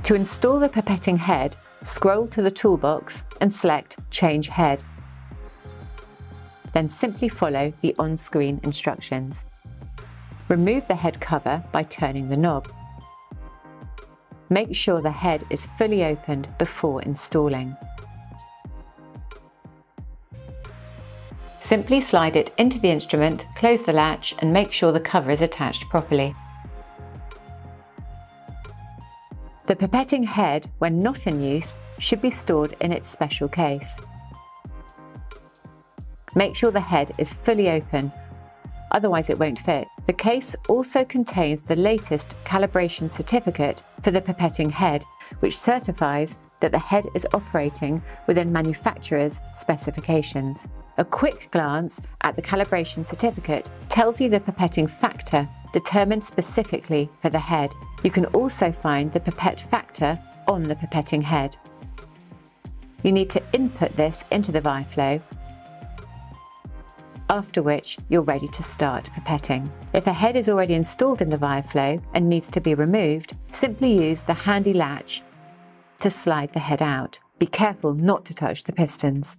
To install the pipetting head, scroll to the toolbox and select Change Head. Then simply follow the on-screen instructions. Remove the head cover by turning the knob. Make sure the head is fully opened before installing. Simply slide it into the instrument, close the latch and make sure the cover is attached properly. The pipetting head, when not in use, should be stored in its special case. Make sure the head is fully open, otherwise it won't fit. The case also contains the latest calibration certificate for the pipetting head, which certifies that the head is operating within manufacturer's specifications. A quick glance at the calibration certificate tells you the pipetting factor determined specifically for the head. You can also find the pipette factor on the pipetting head. You need to input this into the VIAFLO, after which you're ready to start pipetting. If a head is already installed in the VIAFLO and needs to be removed, simply use the handy latch to slide the head out. Be careful not to touch the pistons.